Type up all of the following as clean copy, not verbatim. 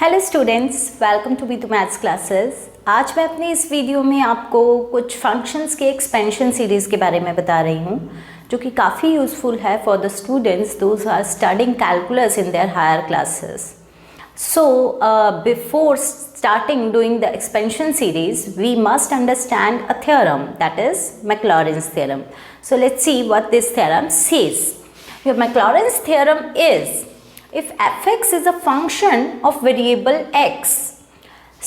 Hello students, welcome to Bitu maths classes. आज मैं अपनी इस वीडियो में आपको कुछ फंक्शंस के एक्सपेंशन सीरीज़ के बारे में बता रही हूँ, जो कि काफ़ी यूज़फुल है for the students those are studying calculus in their higher classes. So before starting doing the expansion series, we must understand a theorem, that is Maclaurin's theorem. So let's see what this theorem says. Your Maclaurin's theorem is, if fx is a function of variable x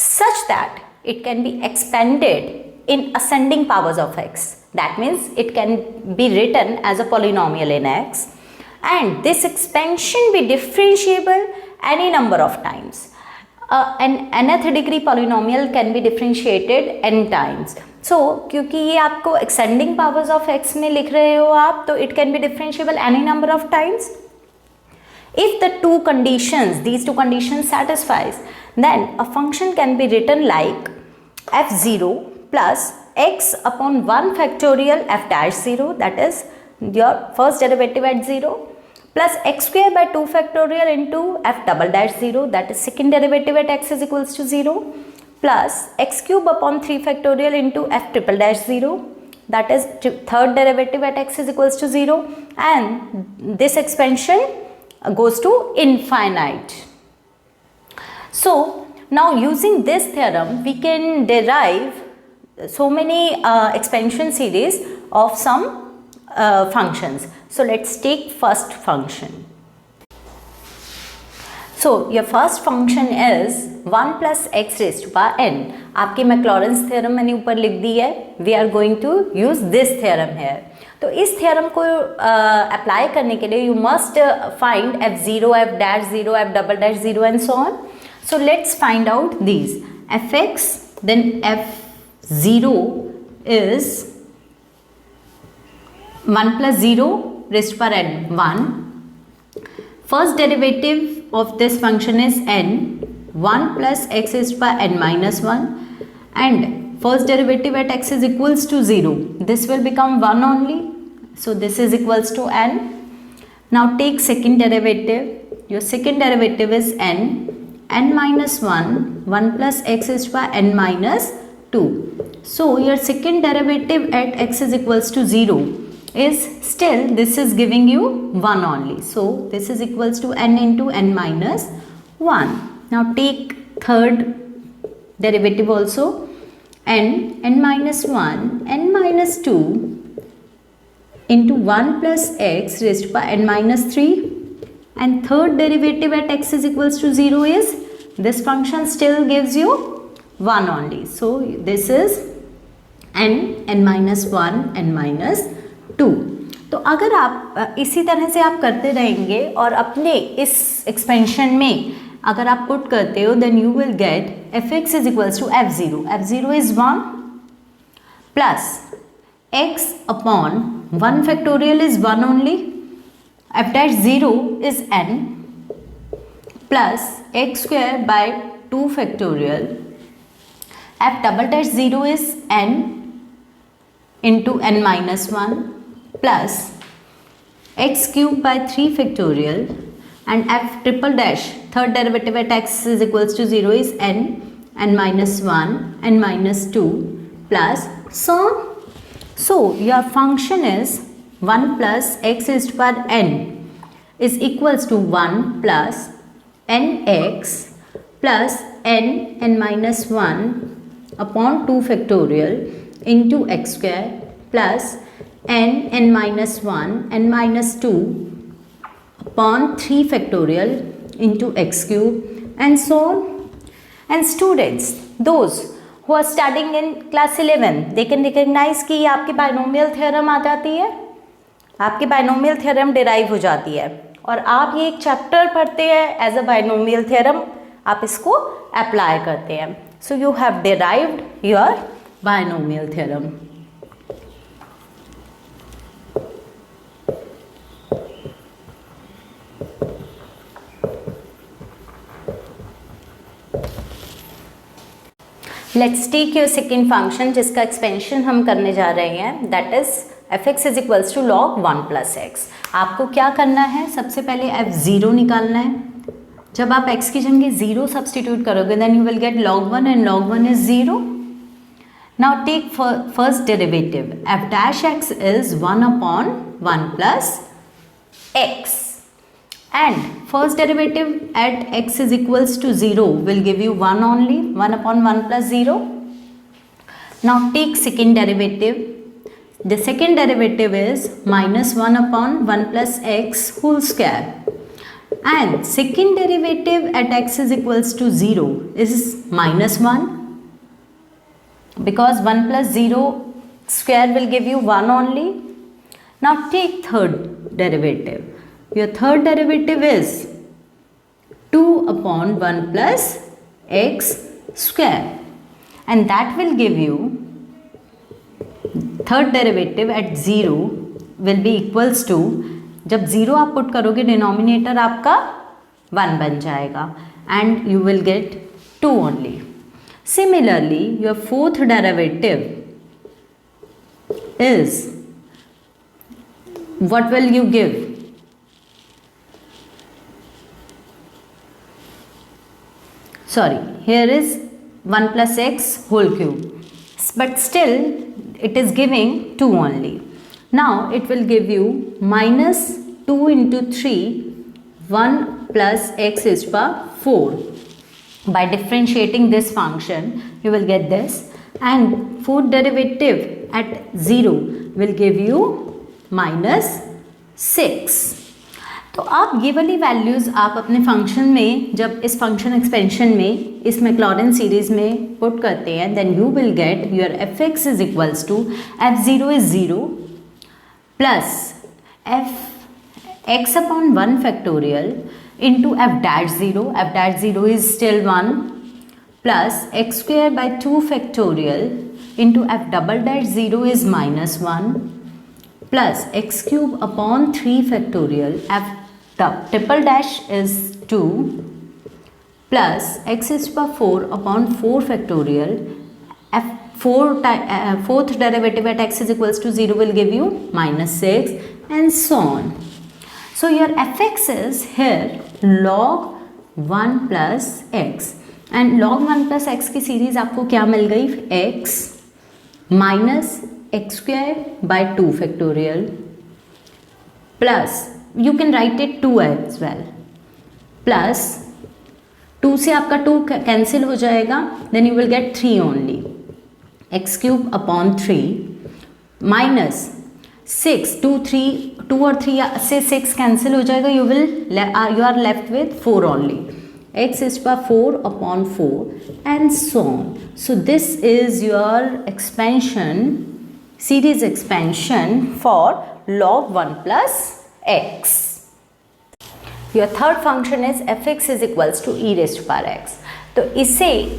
such that it can be expanded in ascending powers of x, that means it can be written as a polynomial in x, and this expansion be differentiable any number of times. An nth degree polynomial can be differentiated n times. So क्योंकि ये आपको extending powers of x में लिख रहे हो आप, तो it can be differentiable any number of times. If the these two conditions satisfies, then a function can be written like f0 plus x upon 1 factorial f dash 0, that is your first derivative at 0, plus x square by 2 factorial into f double dash 0, that is second derivative at x is equals to 0, plus x cube upon 3 factorial into f triple dash 0, that is third derivative at x is equals to 0, and this expansion goes to infinite. So now using this theorem we can derive so many expansion series of some functions. So let's take first function. So your first function is 1 plus x raised to power n. आपके मैक्लॉरेंस theorem मैंने ऊपर लिख दी है. We are going to use this theorem here. तो इस theorem को apply करने के लिए you must find f0, f dash 0, f double dash 0 and so on. So let's find out these. fx, then f0 is 1 plus 0 raised to power n, 1. First derivative of this function is n, 1 plus x raised to power n minus 1, and first derivative at x is equals to 0. This will become 1 only. So this is equals to n. Now take second derivative. Your second derivative is n minus 1, 1 plus x raised to power n minus 2. So your second derivative at x is equals to 0 is still, this is giving you 1 only. So this is equals to n into n minus 1. Now take third derivative also. n minus 1, n minus 2 into 1 plus x raised to power n minus 3, and third derivative at x is equals to 0 is, this function still gives you 1 only. So this is n minus 1, n minus 2. तो अगर आप इसी तरह से आप करते रहेंगे और अपने इस एक्सपेंशन में अगर आप पुट करते हो, then you will get fx is equals to f0. f0 is 1 plus x upon 1 factorial is 1 only, f dash 0 is n, plus x square by 2 factorial, f double dash 0 is n into n minus 1, plus x cube by 3 factorial, and f triple dash third derivative at x is equals to 0 is n minus 1, n minus 2, plus so on. So your function is 1 plus x raised to power n is equals to 1 plus nx plus n minus 1 upon 2 factorial into x square plus n minus 1, n minus 2 upon 3 factorial into x cube and so on. And students, those who are studying in class 11, they can recognize कि ये आपकी binomial theorem आ जाती है, आपकी binomial theorem derive हो जाती है, और आप ये एक चैप्टर पढ़ते हैं एज अ बाइनोमियल थ्योरम, आप इसको अप्लाई करते हैं. So you have derived your binomial theorem. Let's take your second function जिसका एक्सपेंशन हम करने जा रहे हैं, that is fx is equals to log 1 plus x. आपको क्या करना है, सबसे पहले f0 निकालना है. जब आप x की जगह 0 सब्सटीट्यूट करोगे then you will get log 1 and log 1 is 0. Now take first derivative. F dash x is 1 upon 1 plus x. And first derivative at x is equals to 0 will give you 1 only, 1 upon 1 plus 0. Now take second derivative. The second derivative is minus 1 upon 1 plus x whole square. And second derivative at x is equals to 0 is minus 1. Because 1 plus 0 square will give you 1 only. Now take third derivative. Your third derivative is 2 upon 1 plus x square. And that will give you third derivative at 0 will be equals to, जब 0 आप put करोगे denominator आपका 1 बन जाएगा and you will get 2 only. Similarly, your fourth derivative is, what will you give? Sorry, here is 1 plus x whole cube, but still it is giving 2 only. Now it will give you minus 2 into 3, 1 plus x is power 4. By differentiating this function, you will get this, and fourth derivative at 0 will give you minus 6. तो आप ये वाली values आप अपने function में, जब इस function expansion में इस मैक्लॉरेन सीरीज़ में पुट करते हैं, then you will get your f x is equals to f0 is 0 plus f x upon 1 factorial into f dash 0, f dash 0 is still 1, plus x square by 2 factorial into f double dash 0 is minus 1, plus x cube upon 3 factorial, f triple dash is 2, plus x is power 4 upon 4 factorial, fourth derivative at x is equals to 0 will give you minus 6, and so on. So your fx is here log 1 plus x, and log 1 plus x की series आपको क्या मिल गई? x minus x square by 2 factorial plus, you can write it 2 as well, plus 2 से आपका 2 cancel हो जाएगा, then you will get 3 only, x cube upon 3 minus 6, 2 और 3 से 6 कैंसिल हो जाएगा, you are left with 4 only, x is power 4 upon 4 and so on. So this is your expansion, series expansion for log 1 plus x. Your third function is fx is equals to e raised to power x. तो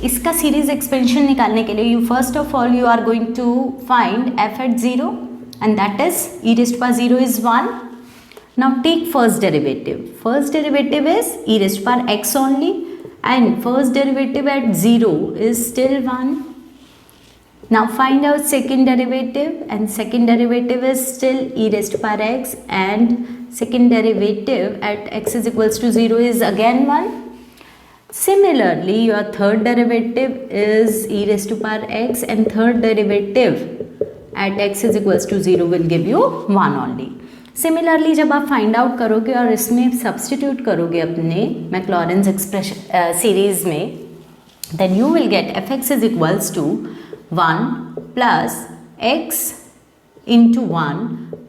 इसका series expansion निकालने के लिए you first of all you are going to find f at 0, and that is e raised to power 0 is 1. Now take first derivative. First derivative is e raised to power x only, and first derivative at 0 is still 1. Now find out second derivative, and second derivative is still e raised to power x, and second derivative at x is equals to 0 is again 1. Similarly, your third derivative is e raised to power x, and third derivative at x is equals to 0 will give you 1 only. Similarly, जब आप find out करोगे और इसमें substitute करोगे अपने मैक्लॉरेंस expression series में, then you will get fx is equals to 1 plus x into 1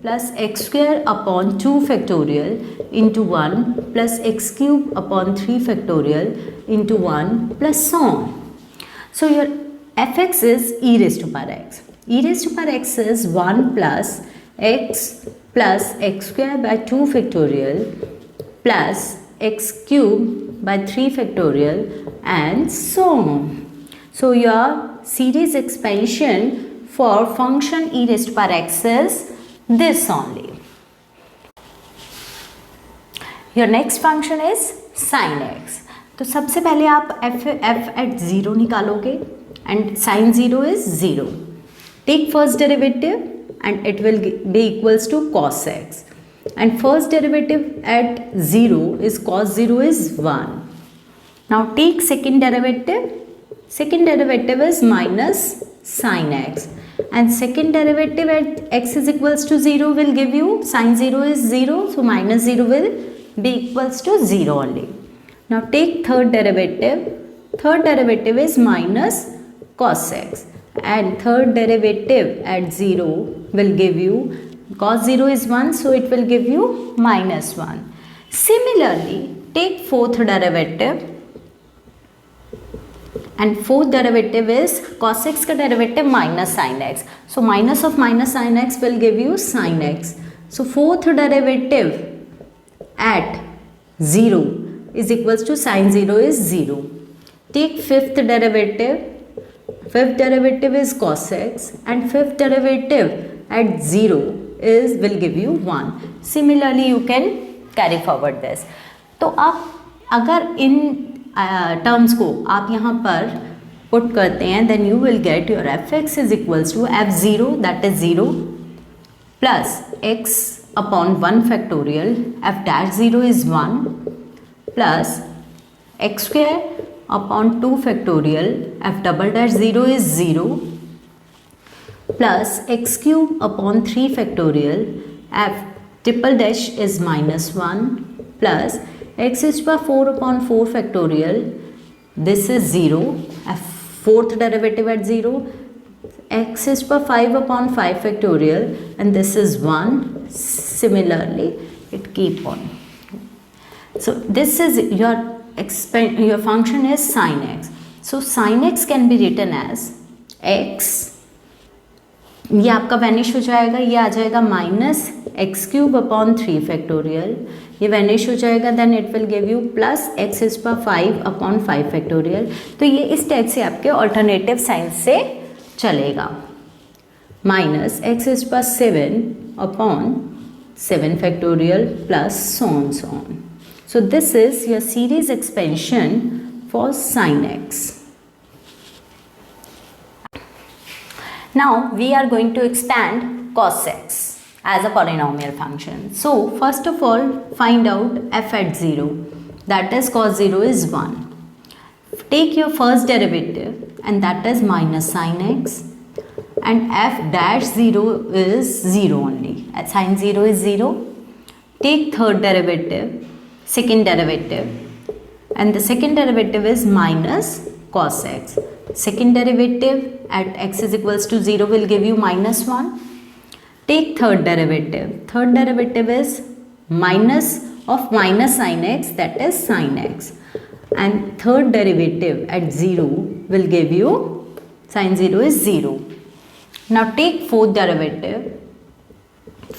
plus x square upon 2 factorial into 1 plus x cube upon 3 factorial into 1 plus so on. So your fx is e raised to power x. E raised to power x is 1 plus x square by 2 factorial plus x cube by 3 factorial and so on. So your series expansion for function e raised to power x is this only. Your next function is sin x. तो सबसे पहले आप f at 0 निकालोगे, and sin 0 is 0. Take first derivative and it will be equals to cos x, and first derivative at 0 is cos 0 is 1. Now take second derivative. Second derivative is minus sin x, and second derivative at x is equals to 0 will give you sin 0 is 0, so minus 0 will be equals to 0 only. Now take third derivative. Third derivative is minus cos x, and third derivative at 0 will give you cos 0 is 1, so it will give you minus 1. Similarly, take fourth derivative, and fourth derivative is cos x का derivative minus sin x, so minus of minus sin x will give you sin x. So fourth derivative at 0 is equals to sin 0 is 0. Take fifth derivative. Fifth derivative is cos x, and fifth derivative at 0 is will give you 1. Similarly you can carry forward this. तो आप अगर in terms को आप यहाँ पर put करते हैं, then you will get your f x is equals to f zero that is 0 plus x upon 1 factorial f dash 0 is 1 plus x square upon 2 factorial f double dash 0 is 0 plus x cube upon 3 factorial f triple dash is minus 1 plus x is power 4 upon 4 factorial, this is 0, fourth derivative at 0, x is power 5 upon 5 factorial, and this is 1. Similarly it keep on. So this is your function is sin x. So sin x can be written as x, ये आपका vanish हो जाएगा, ये आ जाएगा minus x cube upon 3 factorial, ये vanish हो जाएगा, then it will give you plus x is power 5 upon 5 factorial. तो ये इस टाइप से आपके ऑल्टरनेटिव साइन से चलेगा. Minus x is power 7 upon 7 factorial plus so on. So this is your series expansion for sine x. Now we are going to expand cos x as a polynomial function. So first of all find out f at 0, that is cos 0 is 1. Take your first derivative and that is minus sin x, and f dash 0 is 0 only, sin 0 is 0. Take third derivative, second derivative, and the second derivative is minus cos x. Second derivative at x is equals to 0 will give you minus 1. Take third derivative. Third derivative is minus of minus sin x, that is sin x. And third derivative at 0 will give you sin 0 is 0. Now take fourth derivative.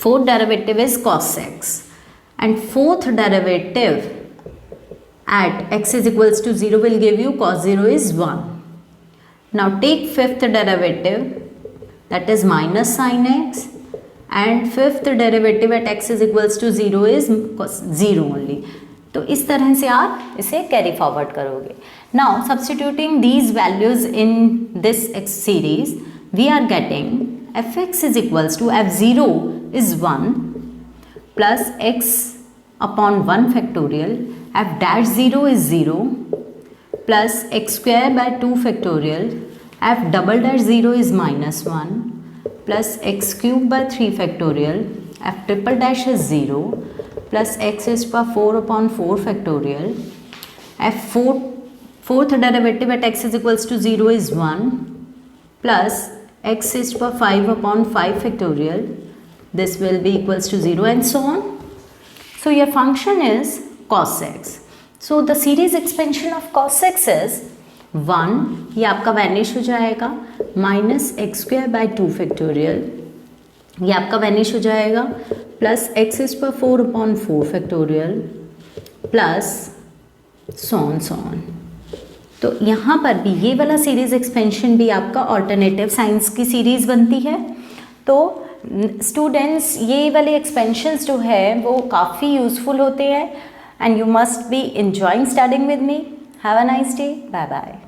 Fourth derivative is cos x. And fourth derivative at x is equals to 0 will give you cos 0 is 1. Now take fifth derivative, that is minus sin x, and fifth derivative at x is equals to 0 is 0 only. तो इस तरह से आप इसे carry forward करोगे. Now substituting these values in this x series, we are getting fx is equals to f0 is 1 plus x upon 1 factorial, f dash 0 is 0 plus x square by 2 factorial, f double dash 0 is minus 1 plus x cube by 3 factorial, f triple dash is 0 plus x is power 4 upon 4 factorial, f fourth derivative at x is equals to 0 is 1 plus x is power 5 upon 5 factorial, this will be equals to 0 and so on. So your function is cos x. So the series expansion of cos x is 1, ये आपका vanish हो जाएगा, minus x square by 2 factorial, ये आपका vanish हो जाएगा, plus x is पर 4 upon 4 factorial plus so on. तो यहाँ पर भी ये वाला सीरीज एक्सपेंशन भी आपका ऑल्टरनेटिव साइंस की सीरीज बनती है. तो स्टूडेंट्स ये वाले एक्सपेंशंस जो है वो काफ़ी यूज़फुल होते हैं, and you must be enjoying studying with me. Have a nice day. Bye bye.